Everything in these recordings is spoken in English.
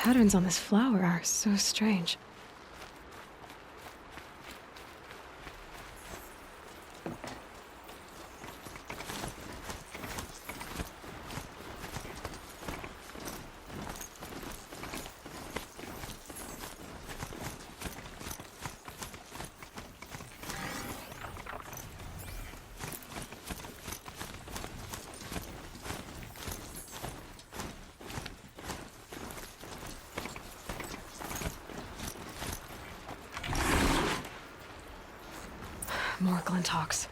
patterns on this flower are so strange. More Glinthawks.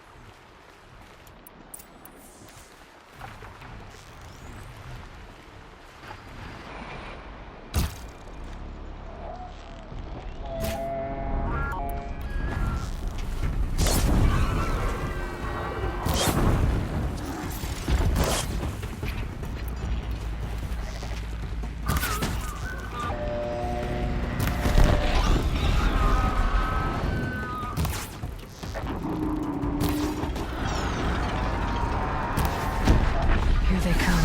Here they come.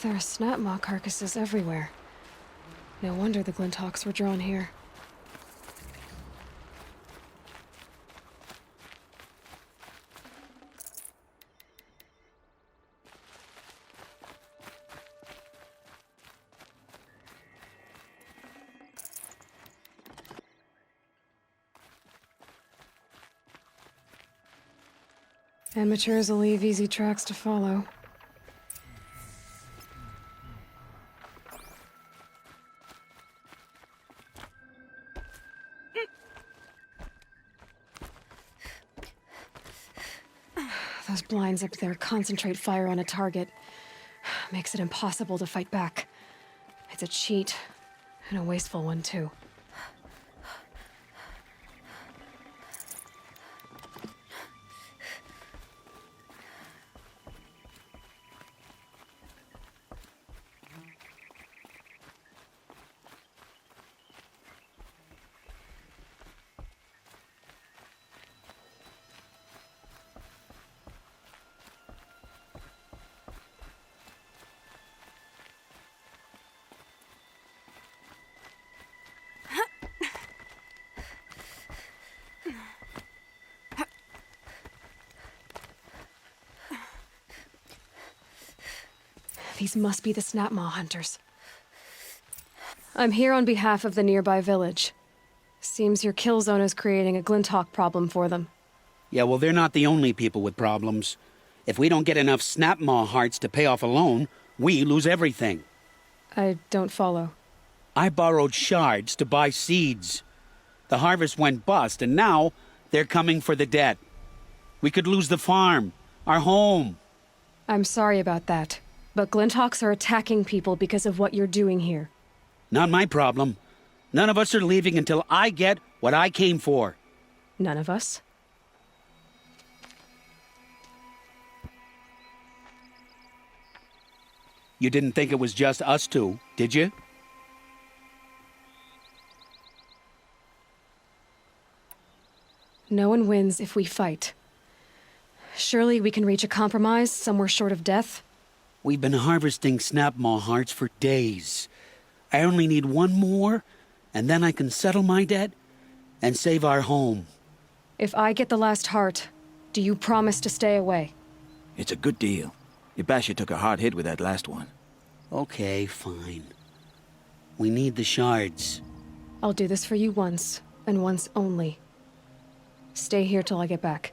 There are snapmaw carcasses everywhere. No wonder the Glinthawks were drawn here. Amateurs will leave easy tracks to follow. Those blinds up there concentrate fire on a target. Makes it impossible to fight back. It's a cheat, and a wasteful one, too. These must be the Snapmaw hunters. I'm here on behalf of the nearby village. Seems your kill zone is creating a Glinthawk problem for them. Yeah, well, they're not the only people with problems. If we don't get enough Snapmaw hearts to pay off a loan, we lose everything. I don't follow. I borrowed shards to buy seeds. The harvest went bust, and now they're coming for the debt. We could lose the farm, our home. I'm sorry about that, but Glinthawks are attacking people because of what you're doing here. Not my problem. None of us are leaving until I get what I came for. None of us? You didn't think it was just us two, did you? No one wins if we fight. Surely we can reach a compromise somewhere short of death? We've been harvesting Snapmaw hearts for days. I only need one more, and then I can settle my debt and save our home. If I get the last heart, do you promise to stay away? It's a good deal. Yabasha took a hard hit with that last one. Okay, fine. We need the shards. I'll do this for you once, and once only. Stay here till I get back.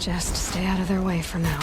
Just stay out of their way for now.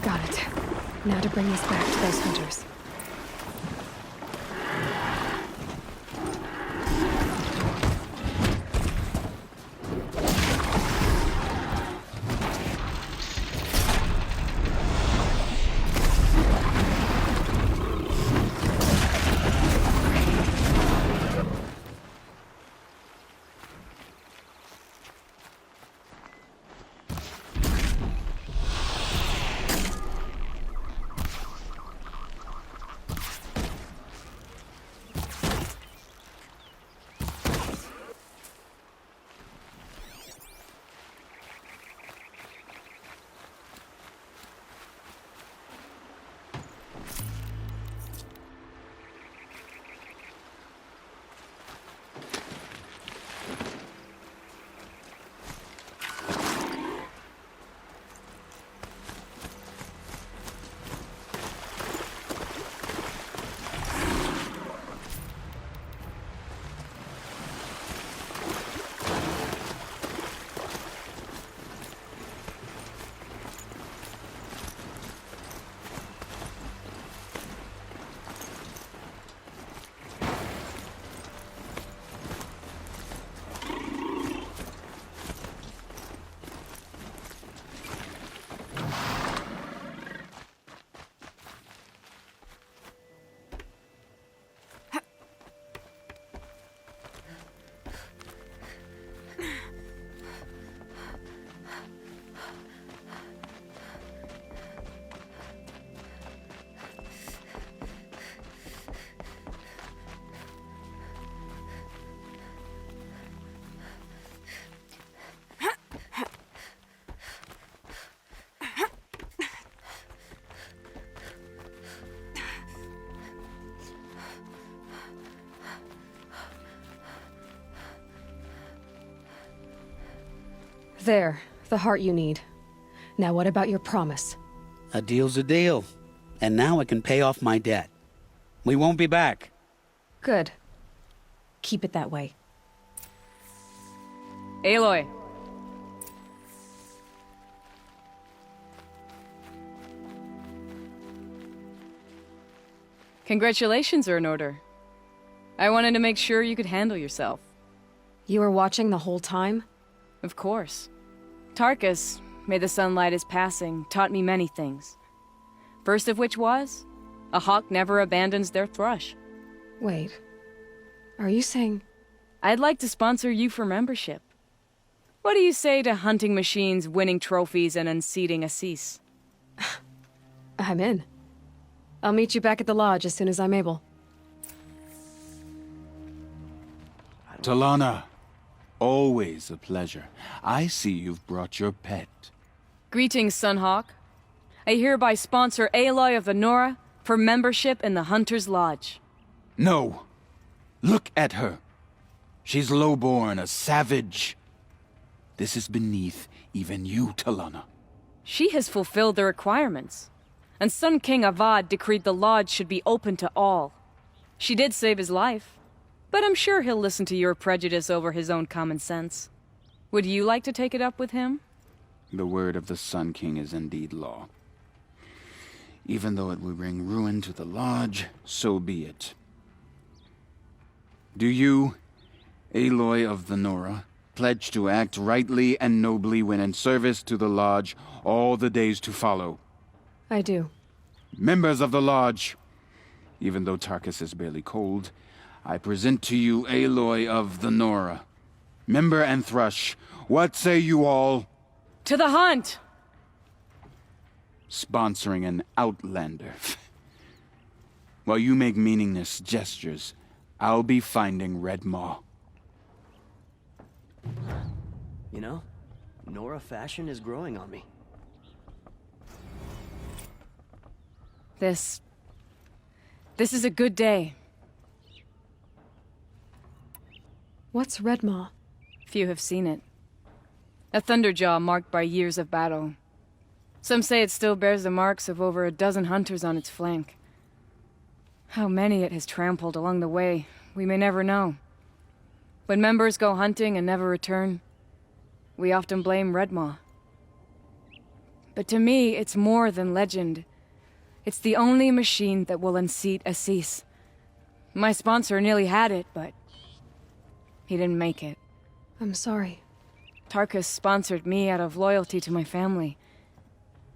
Got it. Now to bring this back to those hunters. There, the heart you need. Now what about your promise? A deal's a deal. And now I can pay off my debt. We won't be back. Good. Keep it that way. Aloy. Congratulations are in order. I wanted to make sure you could handle yourself. You were watching the whole time? Of course. Tarkus, may the sunlight is passing, taught me many things. First of which was, a hawk never abandons their thrush. Wait. Are you saying... I'd like to sponsor you for membership. What do you say to hunting machines, winning trophies, and unseating Assis? I'm in. I'll meet you back at the lodge as soon as I'm able. Talana, always a pleasure. I see you've brought your pet. Greetings, Sunhawk. I hereby sponsor Aloy of the Nora for membership in the Hunter's Lodge. No! Look at her! She's lowborn, a savage. This is beneath even you, Talana. She has fulfilled the requirements, and Sun King Avad decreed the lodge should be open to all. She did save his life, but I'm sure he'll listen to your prejudice over his own common sense. Would you like to take it up with him? The word of the Sun King is indeed law. Even though it will bring ruin to the lodge, so be it. Do you, Aloy of the Nora, pledge to act rightly and nobly when in service to the lodge all the days to follow? I do. Members of the lodge, even though Tarkus is barely cold, I present to you Aloy of the Nora. Member and Thrush, what say you all? To the hunt! sponsoring an outlander. While you make meaningless gestures, I'll be finding Red Maw. You know, Nora fashion is growing on me. This is a good day. What's Redmaw? Few have seen it. A thunderjaw marked by years of battle. Some say it still bears the marks of over a dozen hunters on its flank. How many it has trampled along the way, we may never know. When members go hunting and never return, we often blame Redmaw. But to me, it's more than legend. It's the only machine that will unseat Assis. My sponsor nearly had it, but he didn't make it. I'm sorry. Tarkus sponsored me out of loyalty to my family.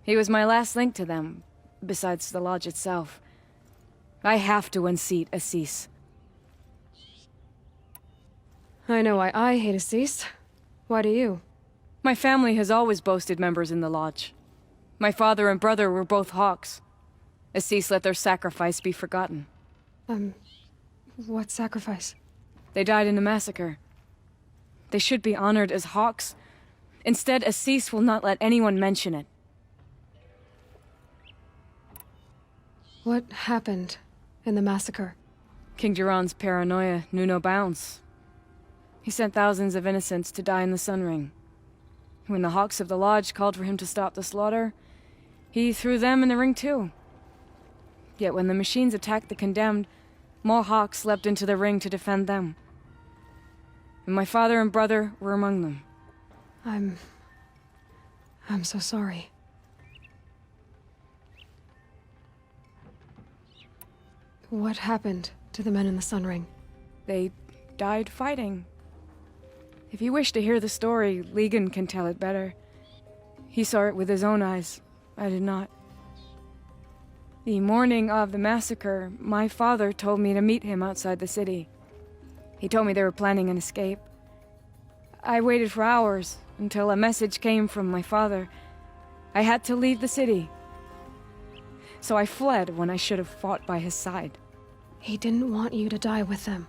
He was my last link to them, besides the lodge itself. I have to unseat Assis. I know why I hate Assis. Why do you? My family has always boasted members in the lodge. My father and brother were both hawks. Assis let their sacrifice be forgotten. What sacrifice? They died in the massacre. They should be honored as hawks. Instead, Assis will not let anyone mention it. What happened in the massacre? King Jiran's paranoia knew no bounds. He sent thousands of innocents to die in the Sun Ring. When the Hawks of the Lodge called for him to stop the slaughter, he threw them in the ring too. Yet when the machines attacked the condemned, more Hawks leapt into the ring to defend them. And my father and brother were among them. I'm so sorry. What happened to the men in the Sun Ring? They died fighting. If you wish to hear the story, Legan can tell it better. He saw it with his own eyes. I did not. The morning of the massacre, my father told me to meet him outside the city. He told me they were planning an escape. I waited for hours until a message came from my father. I had to leave the city. So I fled when I should have fought by his side. He didn't want you to die with them.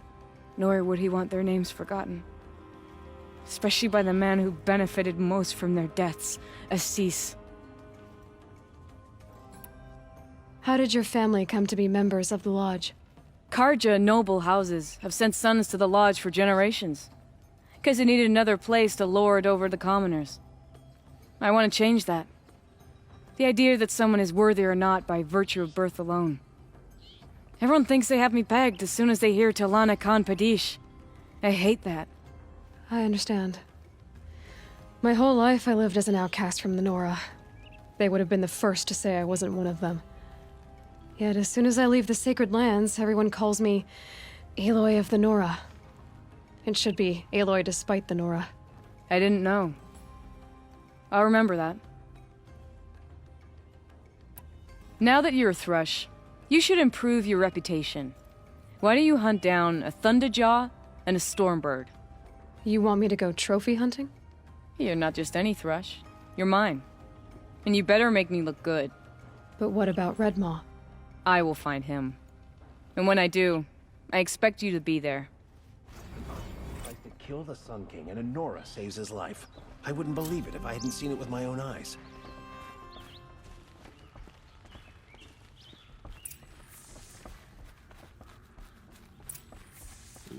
Nor would he want their names forgotten. Especially by the man who benefited most from their deaths, Assis. How did your family come to be members of the Lodge? Karja noble houses have sent sons to the Lodge for generations. Because they needed another place to lord over the commoners. I want to change that. The idea that someone is worthy or not by virtue of birth alone. Everyone thinks they have me pegged as soon as they hear Talana Khan Padish. I hate that. I understand. My whole life I lived as an outcast from the Nora. They would have been the first to say I wasn't one of them. Yet as soon as I leave the sacred lands, everyone calls me Aloy of the Nora. It should be Aloy despite the Nora. I didn't know. I'll remember that. Now that you're a thrush, you should improve your reputation. Why don't you hunt down a thunderjaw and a stormbird? You want me to go trophy hunting? You're not just any thrush. You're mine. And you better make me look good. But what about Redmaw? I will find him. And when I do, I expect you to be there. Tries to kill the Sun King, and a Nora saves his life. I wouldn't believe it if I hadn't seen it with my own eyes.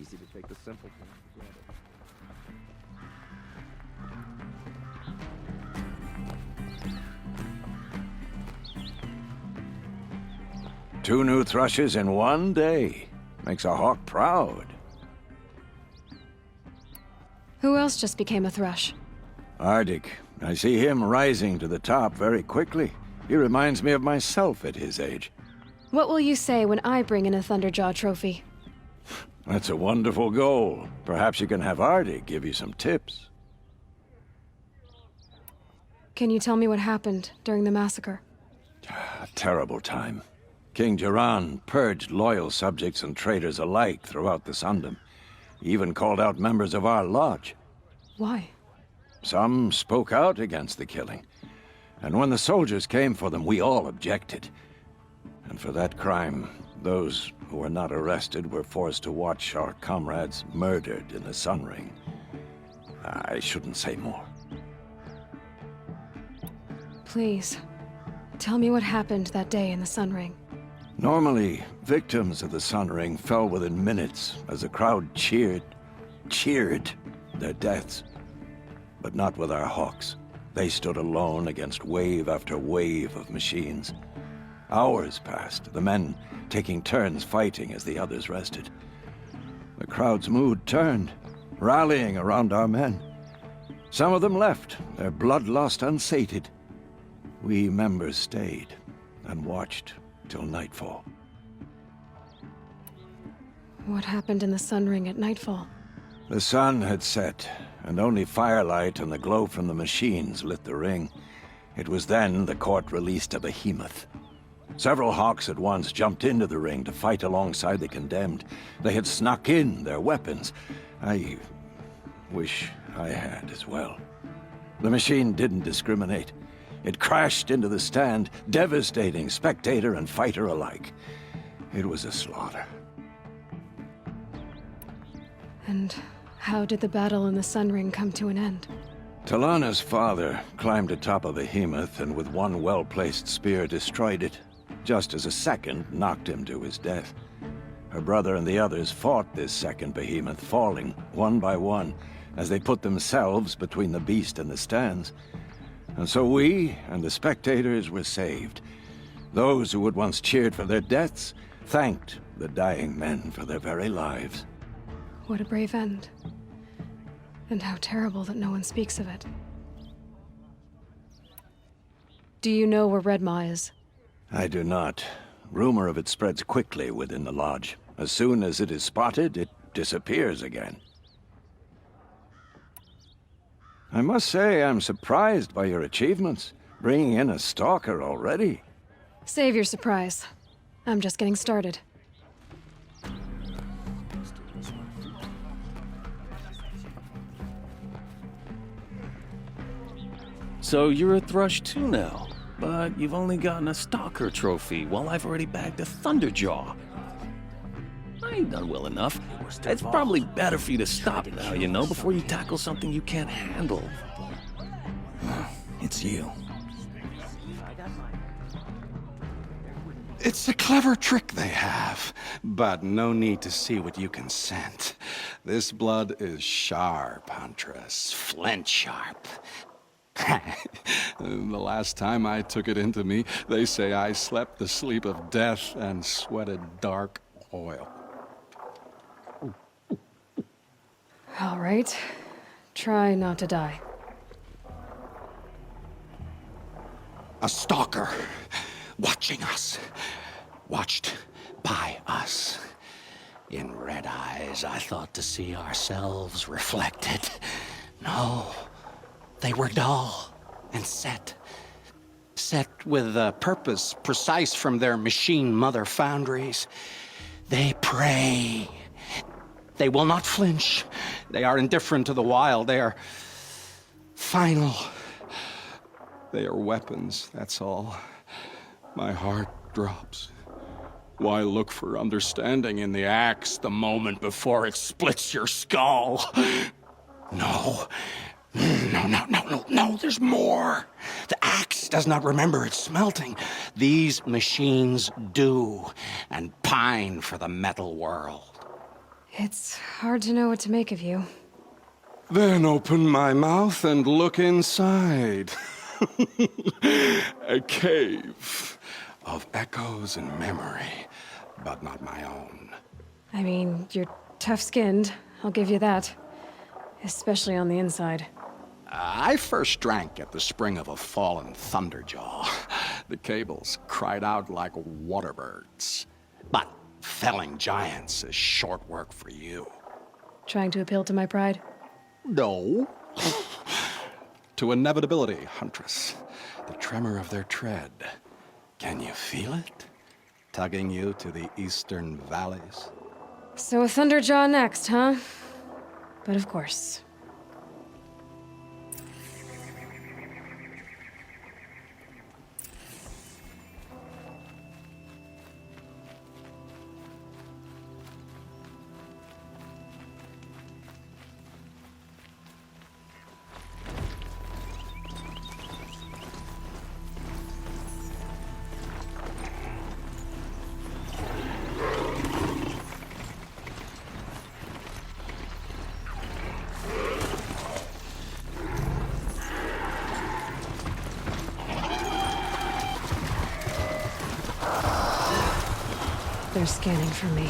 Easy to take the simple thing for granted. Two new thrushes in one day. Makes a hawk proud. Who else just became a thrush? Arctic. I see him rising to the top very quickly. He reminds me of myself at his age. What will you say when I bring in a Thunderjaw trophy? That's a wonderful goal. Perhaps you can have Arctic give you some tips. Can you tell me what happened during the massacre? A terrible time. King Jiran purged loyal subjects and traitors alike throughout the Sundom. He even called out members of our lodge. Why? Some spoke out against the killing. And when the soldiers came for them, we all objected. And for that crime, those who were not arrested were forced to watch our comrades murdered in the Sun Ring. I shouldn't say more. Please, tell me what happened that day in the Sun Ring. Normally, victims of the Sun Ring fell within minutes as the crowd cheered their deaths. But not with our Hawks. They stood alone against wave after wave of machines. Hours passed, the men taking turns fighting as the others rested. The crowd's mood turned, rallying around our men. Some of them left, their bloodlust unsated. We members stayed and watched till nightfall. What happened in the Sun Ring at nightfall? The sun had set, and only firelight and the glow from the machines lit the ring. It was then the court released a behemoth. Several Hawks at once jumped into the ring to fight alongside the condemned. They had snuck in their weapons. I wish I had as well. The machine didn't discriminate. It crashed into the stand, devastating spectator and fighter alike. It was a slaughter. And how did the battle in the Sun Ring come to an end? Talana's father climbed atop a behemoth and with one well-placed spear destroyed it, just as a second knocked him to his death. Her brother and the others fought this second behemoth, falling one by one as they put themselves between the beast and the stands. And so we and the spectators were saved. Those who had once cheered for their deaths thanked the dying men for their very lives. What a brave end. And how terrible that no one speaks of it. Do you know where Red Maw is? I do not. Rumor of it spreads quickly within the lodge. As soon as it is spotted, it disappears again. I must say I'm surprised by your achievements. Bringing in a stalker already. Save your surprise. I'm just getting started. So you're a thrush too now, but you've only gotten a stalker trophy while I've already bagged a Thunderjaw. I ain't done well enough. It's probably better for you to stop now, you know, before you tackle something you can't handle. It's you. It's a clever trick they have, but no need to see what you can scent. This blood is sharp, Huntress. Flint sharp. The last time I took it into me, they say I slept the sleep of death and sweated dark oil. All right. Try not to die. A stalker, watching us, watched by us. In red eyes, I thought to see ourselves reflected. No, they were dull and set with a purpose precise from their machine mother foundries. They prey. They will not flinch. They are indifferent to the wild. They are final. They are weapons, that's all. My heart drops. Why look for understanding in the axe the moment before it splits your skull? No, there's more. The axe does not remember its smelting. These machines do, and pine for the metal world. It's hard to know what to make of you. Then open my mouth and look inside. A cave of echoes and memory, but not my own. I mean, you're tough-skinned, I'll give you that. Especially on the inside. I first drank at the spring of a fallen Thunderjaw. The cables cried out like waterbirds. But felling giants is short work for you. Trying to appeal to my pride? No. To inevitability, Huntress. The tremor of their tread. Can you feel it? Tugging you to the eastern valleys? So a Thunderjaw next, huh? But of course. they're scanning for me.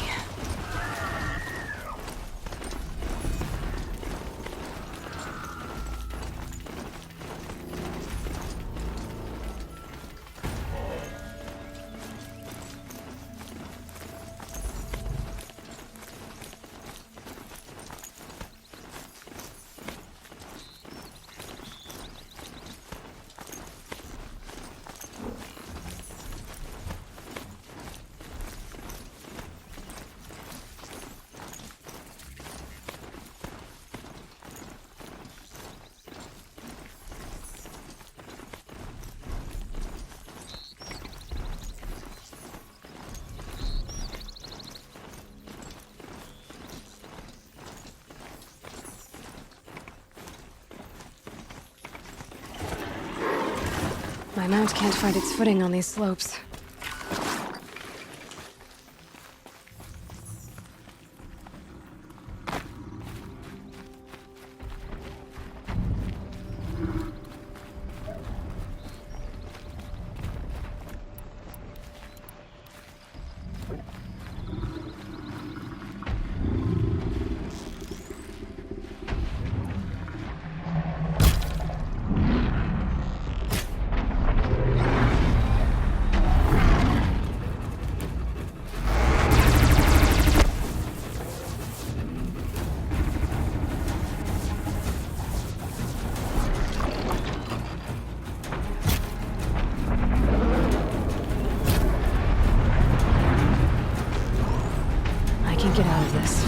My mount can't find its footing on these slopes. Get out of this.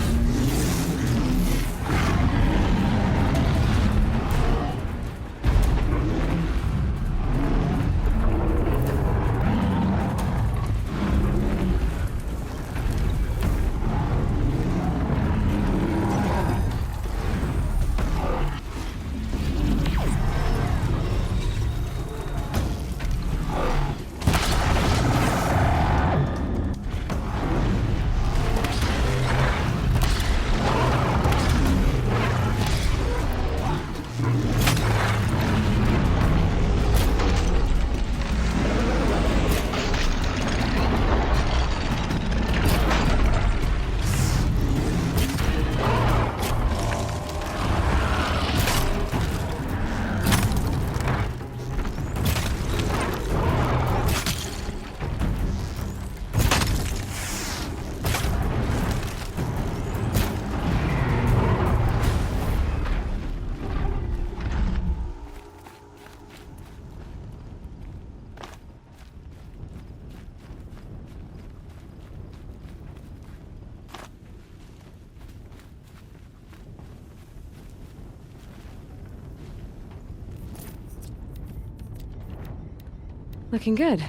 Looking good.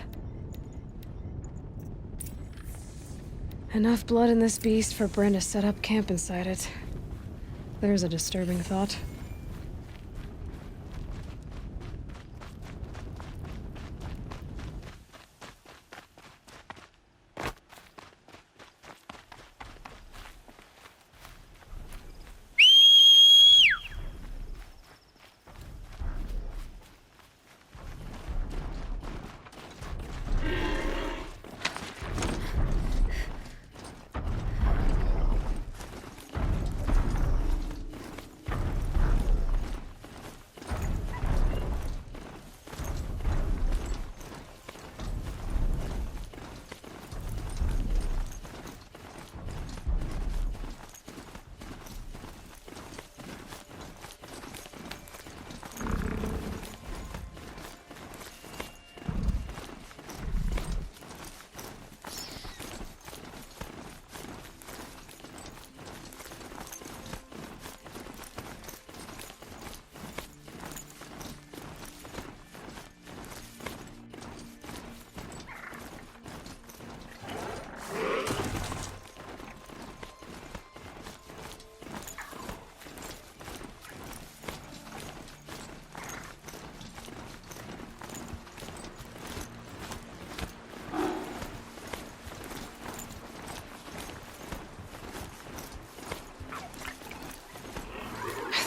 Enough blood in this beast for Bryn to set up camp inside it. There's a disturbing thought.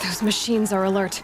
Those machines are alert.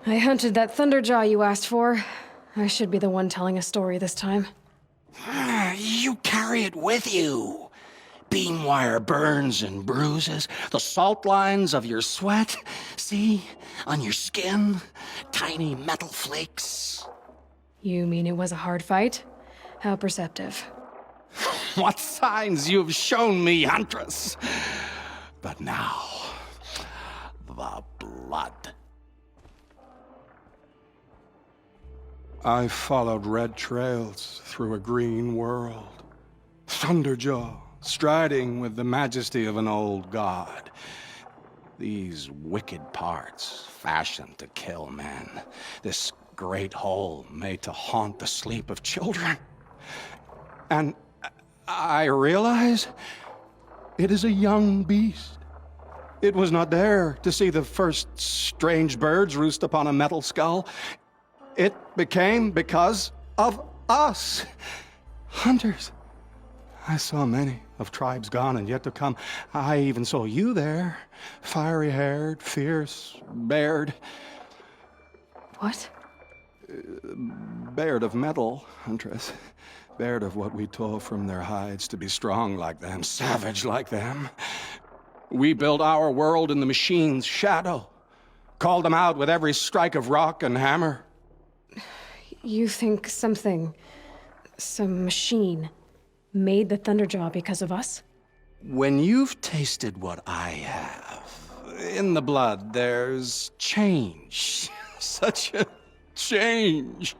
I hunted that Thunderjaw you asked for. I should be the one telling a story this time. You carry it with you. Beam wire burns and bruises, the salt lines of your sweat. See? On your skin, tiny metal flakes. You mean it was a hard fight? How perceptive. What signs you've shown me, Huntress. But now, the blood. I followed red trails through a green world. Thunderjaw, striding with the majesty of an old god. These wicked parts, fashioned to kill men. This great hole made to haunt the sleep of children. And I realize it is a young beast. It was not there to see the first strange birds roost upon a metal skull. It became because of us, hunters. I saw many of tribes gone and yet to come. I even saw you there, fiery-haired, fierce, bared. What? Bared of metal, Huntress. Bared of what we tore from their hides to be strong like them, savage like them. We built our world in the machine's shadow. Called them out with every strike of rock and hammer. You think some machine, made the Thunderjaw because of us? When you've tasted what I have, in the blood there's change. Such a change.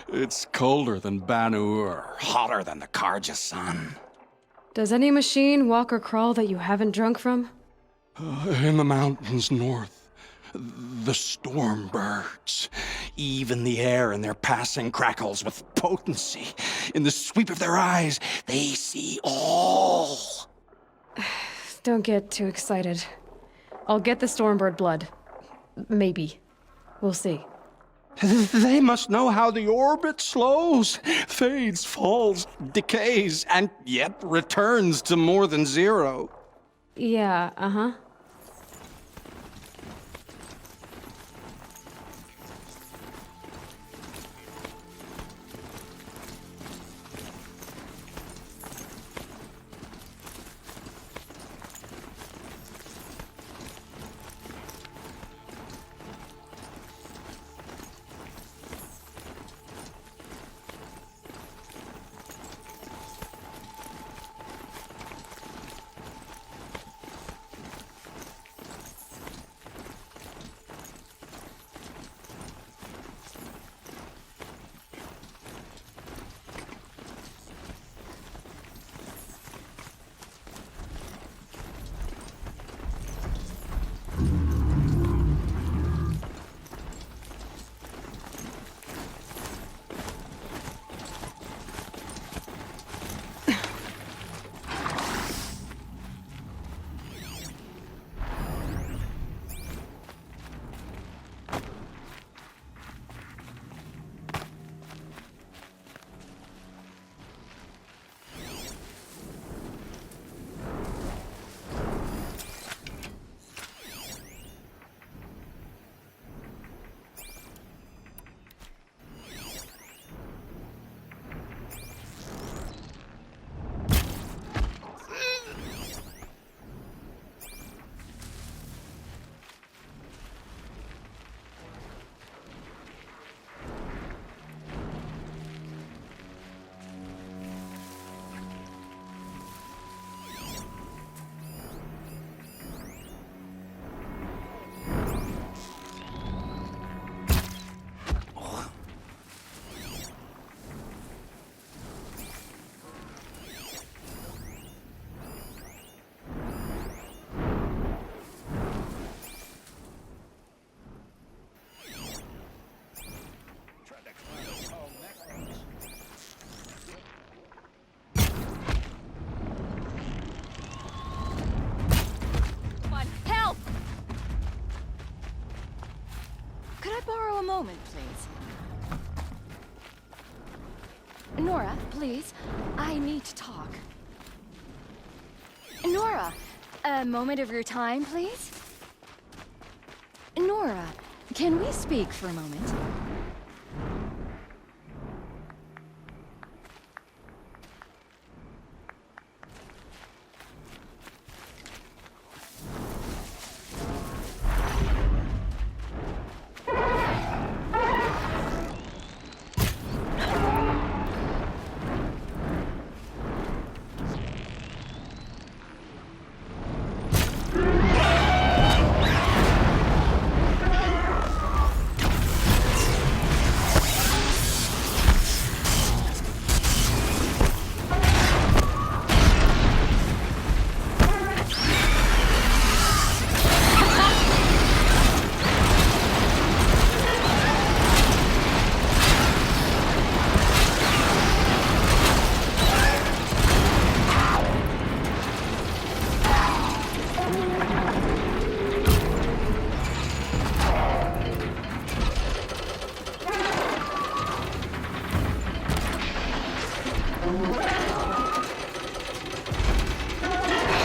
It's colder than Banu-Ur, hotter than the Karja sun. Does any machine walk or crawl that you haven't drunk from? In the mountains north. The storm birds. Even the air in their passing crackles with potency. In the sweep of their eyes, they see all. Don't get too excited. I'll get the Stormbird blood. Maybe. We'll see. They must know how the orbit slows, fades, falls, decays, and yet returns to more than zero. Yeah, uh-huh. A moment, please. Nora, please. I need to talk. Nora, a moment of your time, please? Nora, Can we speak for a moment?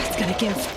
It's gonna give.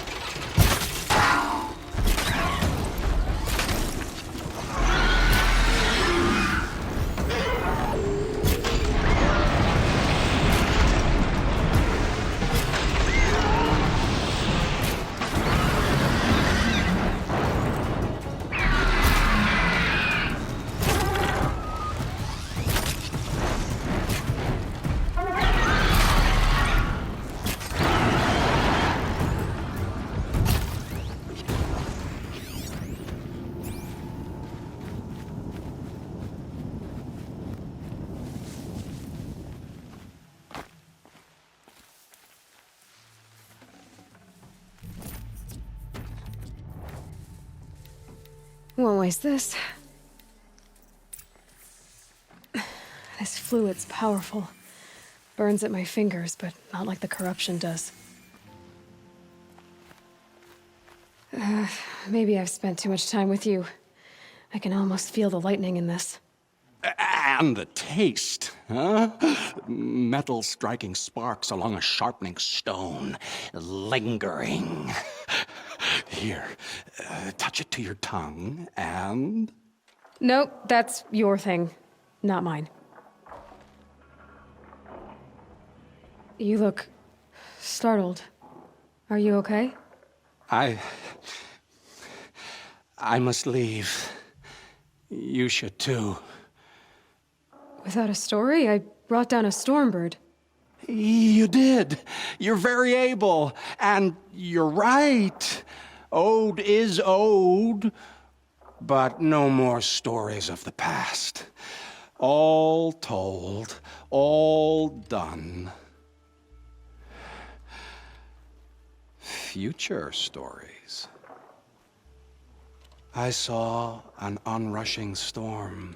Won't waste this. This fluid's powerful. Burns at my fingers, but not like the corruption does. Maybe I've spent too much time with you. I can almost feel the lightning in this. And the taste, huh? Metal striking sparks along a sharpening stone, lingering. Here, touch it to your tongue, and... Nope, that's your thing, not mine. You look startled. Are you okay? I must leave. You should too. Without a story? I brought down a stormbird. You did. You're very able. And you're right. Ode is ode. But no more stories of the past. All told. All done. Future stories. I saw an onrushing storm.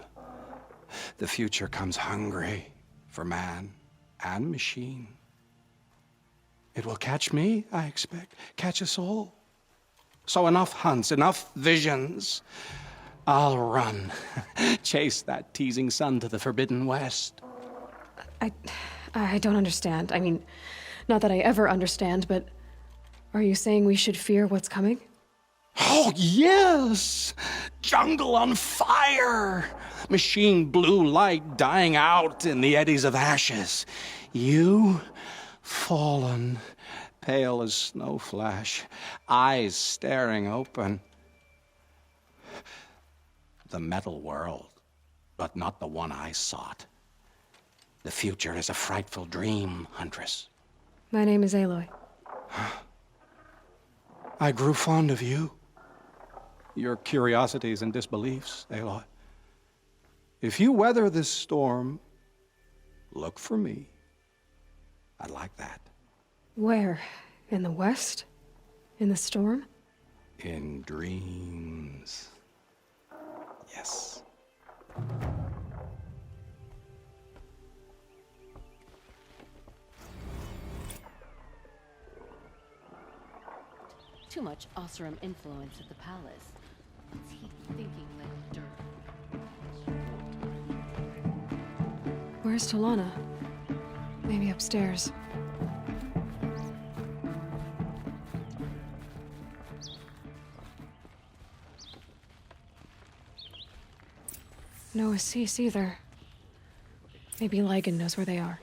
The future comes hungry for man and machine. It will catch me, I expect, catch us all. So enough hunts, enough visions. I'll run, chase that teasing sun to the forbidden west. I don't understand. I mean, not that I ever understand, but are you saying we should fear what's coming? Oh, yes! Jungle on fire! Machine blue light dying out in the eddies of ashes. You, fallen, pale as snow flash, eyes staring open. The metal world, but not the one I sought. The future is a frightful dream, Huntress. My name is Aloy. I grew fond of you. Your curiosities and disbeliefs, Aloy. If you weather this storm, look for me. I'd like that. Where? In the west? In the storm? In dreams. Yes. Too much Osram influence at the palace. What's he thinking that dirt? Where's Talana? Maybe upstairs. No Assis either. Maybe Lygan knows where they are.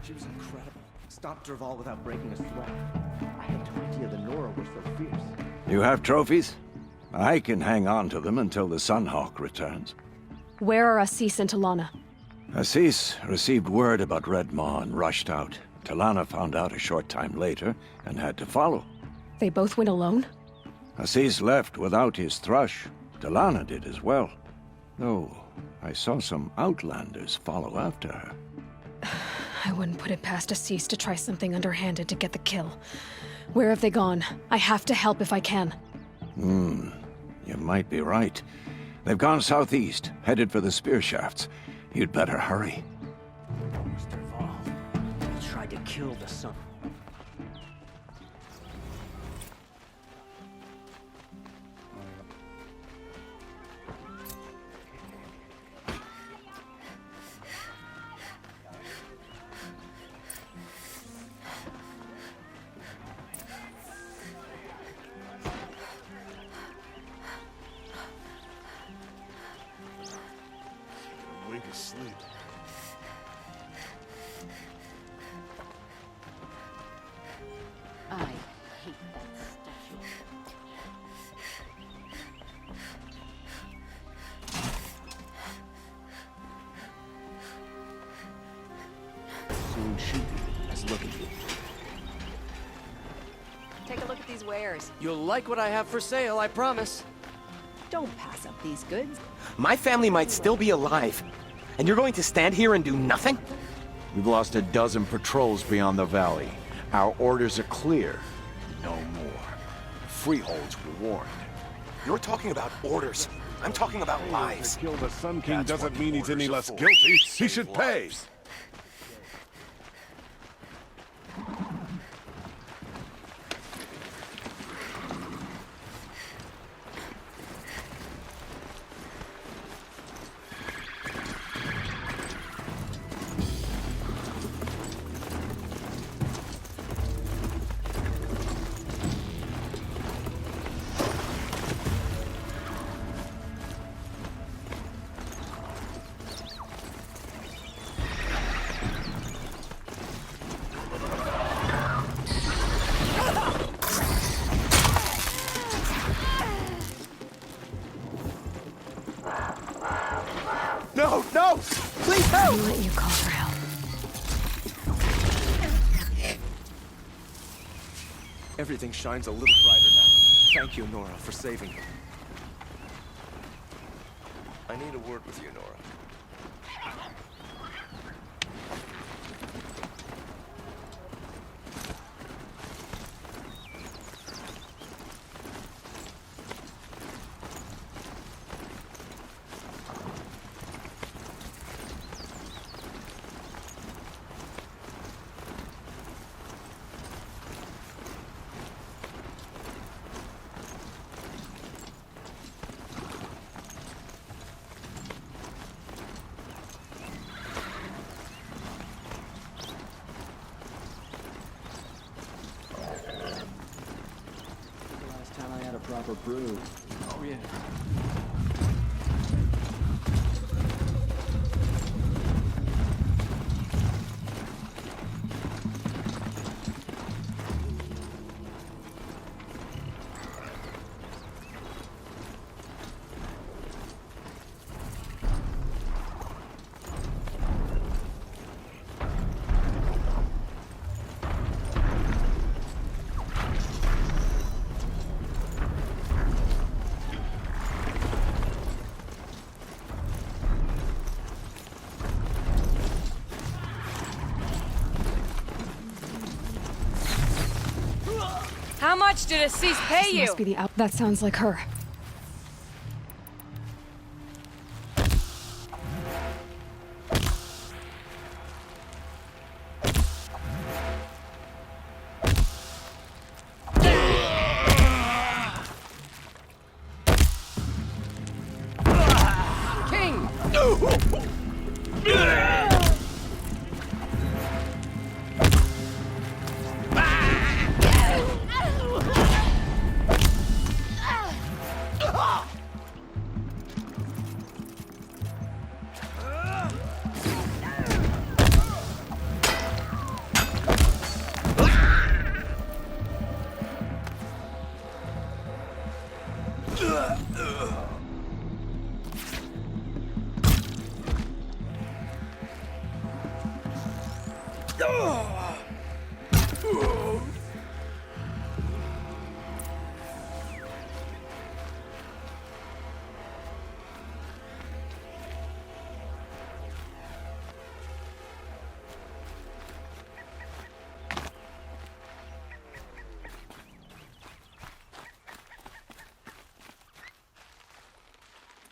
She was incredible. Stopped Derval without breaking a sweat. I had no idea the Nora were so fierce. You have trophies? I can hang on to them until the Sunhawk returns. Where are Assis and Talana? Assis received word about Red Maw and rushed out. Talana found out a short time later and had to follow. They both went alone? Assis left without his thrush. Talana did as well. Though I saw some outlanders follow after her. I wouldn't put it past Assis to try something underhanded to get the kill. Where have they gone? I have to help if I can. You might be right. They've gone southeast, headed for the spear shafts. You'd better hurry. Derval. He tried to kill the sun. Wink is sleep. I hate that statue. Soon shoot you as look at you. Take a look at these wares. You'll like what I have for sale, I promise. Don't pass up these goods. My family might still be alive. And you're going to stand here and do nothing? We've lost a dozen patrols beyond the valley. Our orders are clear. No more. Freeholds were warned. You're talking about orders. I'm talking about lives. To kill the Sun King That's doesn't what mean the he's any orders less are for. guilty. He Save should pay. lives. No, no! Please help! I'll let you call for help. Everything shines a little brighter now. Thank you, Nora, for saving me. I need a word with you, Nora. Last time I had a proper brew. Oh, yeah. How much did Assis pay This you? must be the out. That sounds like her. King!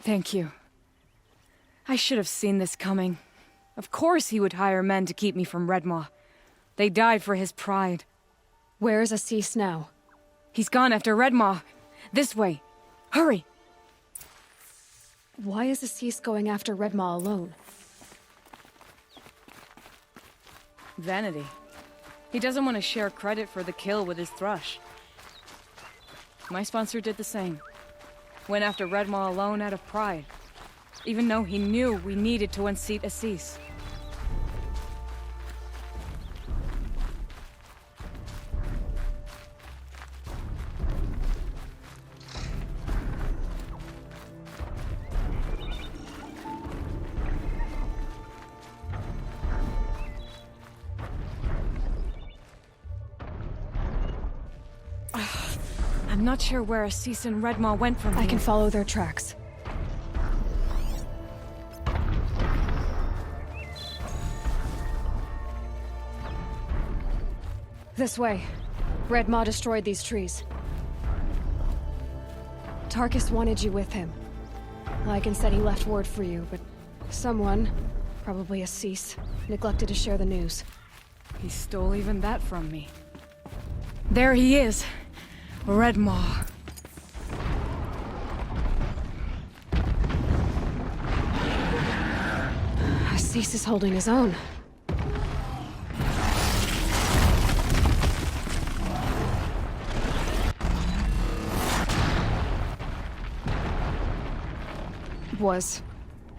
Thank you. I should have seen this coming. Of course he would hire men to keep me from Redmaw. They died for his pride. Where's Assis now? He's gone after Redmaw. This way. Hurry! Why is Assis going after Redmaw alone? Vanity. He doesn't want to share credit for the kill with his thrush. My sponsor did the same. Went after Redmaw alone out of pride. Even though he knew we needed to unseat Assis. I'm not sure where Assis and Redmaw went from here. I can follow their tracks. This way. Redmaw destroyed these trees. Tarkus wanted you with him. Lycan said he left word for you, but someone, probably Assis, neglected to share the news. He stole even that from me. There he is. Redmaw. Assis is holding his own.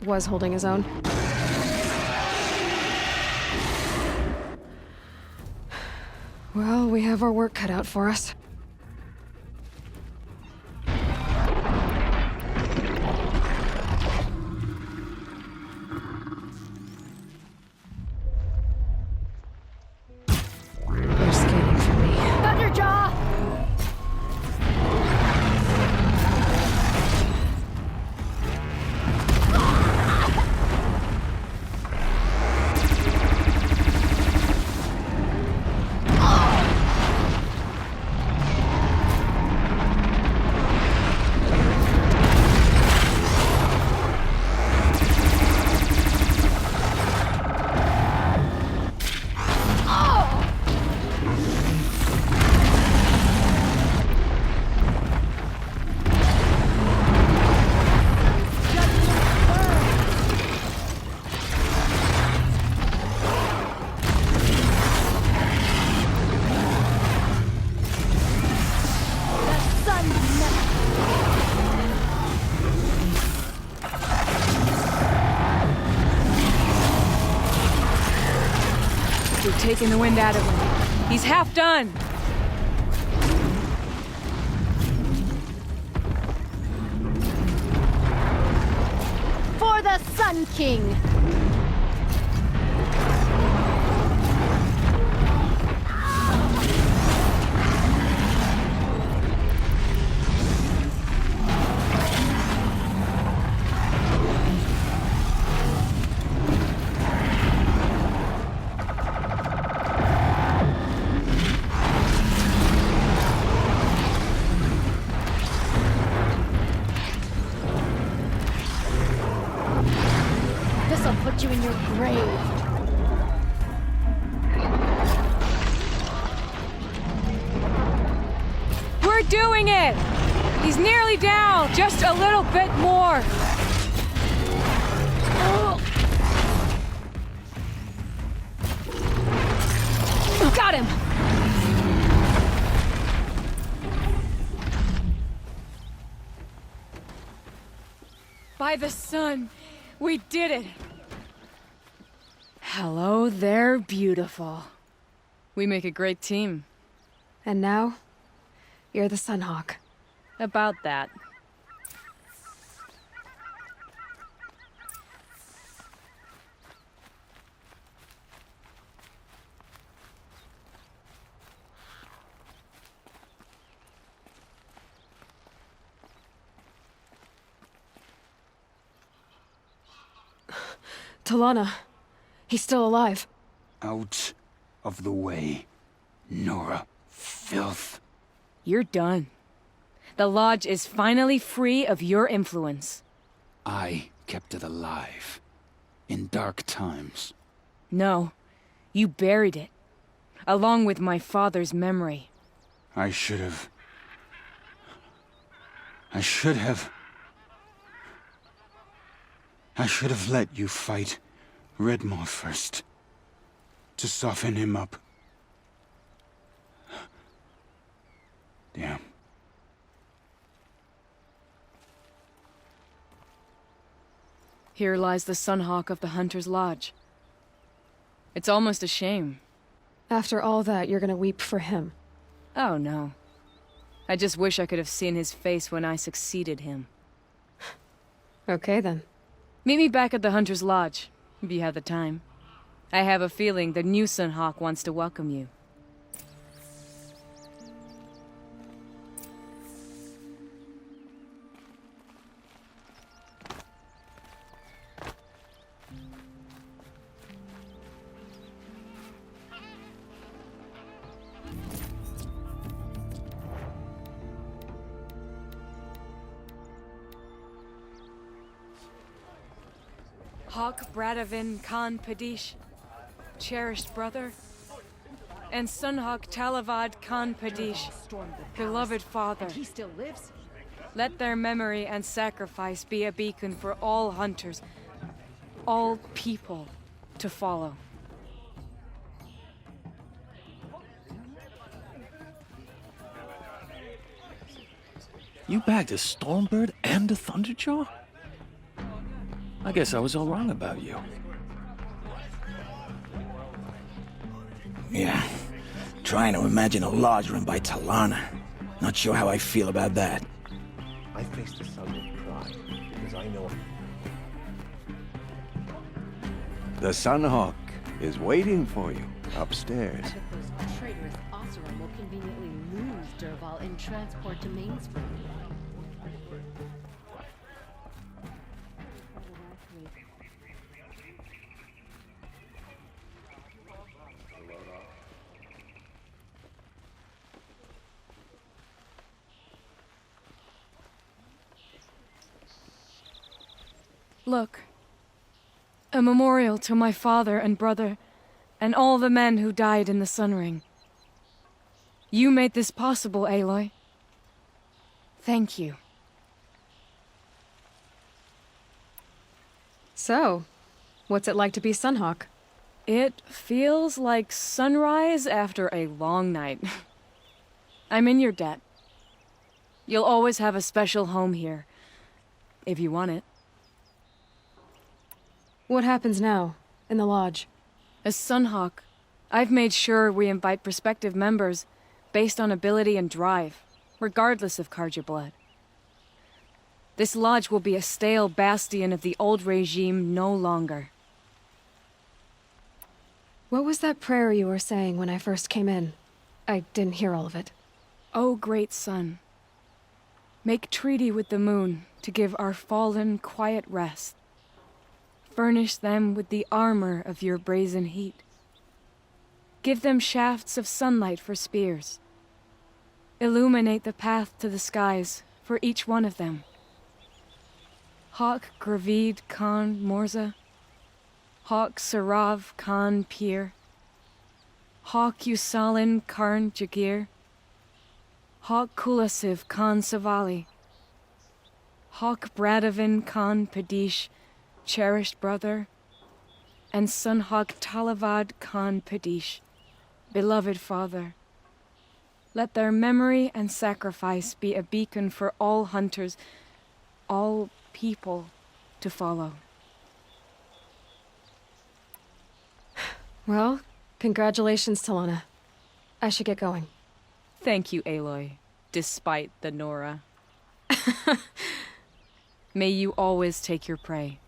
Was holding his own. Well, we have our work cut out for us. You're skating for me. Thunderjaw! We've taken the wind out of him. He's half done. For the Sun King! This'll put you in your grave. We're doing it! He's nearly down! Just a little bit more! Got him! By the sun, we did it! Hello there, beautiful. We make a great team. And now, you're the Sunhawk. About that. Talana. He's still alive. Out of the way, Nora. Filth. You're done. The Lodge is finally free of your influence. I kept it alive. In dark times. No, you buried it, along with my father's memory. I should have... I should have let you fight Redmore first. To soften him up. Damn. Here lies the Sunhawk of the Hunter's Lodge. It's almost a shame. After all that, you're gonna weep for him. Oh, no. I just wish I could have seen his face when I succeeded him. Okay, then. Meet me back at the Hunter's Lodge, if you have the time. I have a feeling the new Sunhawk wants to welcome you. Hawk Bradavin Khan Padish, cherished brother, and Sunhawk Talavad Khan Padish, beloved father. He still lives? Let their memory and sacrifice be a beacon for all hunters, all people to follow. You bagged a Stormbird and a Thunderjaw? I guess I was all wrong about you. Yeah. Trying to imagine a lodge run by Talana. Not sure how I feel about that. I face the sun with pride, because I know... The Sunhawk is waiting for you upstairs. I suppose traitorous Oseram will conveniently lose Derval in transport to Mainspring. Look. A memorial to my father and brother, and all the men who died in the Sun Ring. You made this possible, Aloy. Thank you. So, what's it like to be Sunhawk? It feels like sunrise after a long night. I'm in your debt. You'll always have a special home here, if you want it. What happens now, in the lodge? As Sunhawk, I've made sure we invite prospective members based on ability and drive, regardless of Carja blood. This lodge will be a stale bastion of the old regime no longer. What was that prayer you were saying when I first came in? I didn't hear all of it. O great sun, make treaty with the moon to give our fallen quiet rest. Furnish them with the armor of your brazen heat. Give them shafts of sunlight for spears. Illuminate the path to the skies for each one of them. Hawk Gravid Khan Morza, Hawk Sarav Khan Pir, Hawk Usalin Karn Jagir, Hawk Kulasiv Khan Savali, Hawk Bradavin Khan Padish, cherished brother, and Sunhawk Talavad Khan Padish, beloved father. Let their memory and sacrifice be a beacon for all hunters, all people to follow. Well, congratulations, Talana. I should get going. Thank you, Aloy, despite the Nora. May you always take your prey.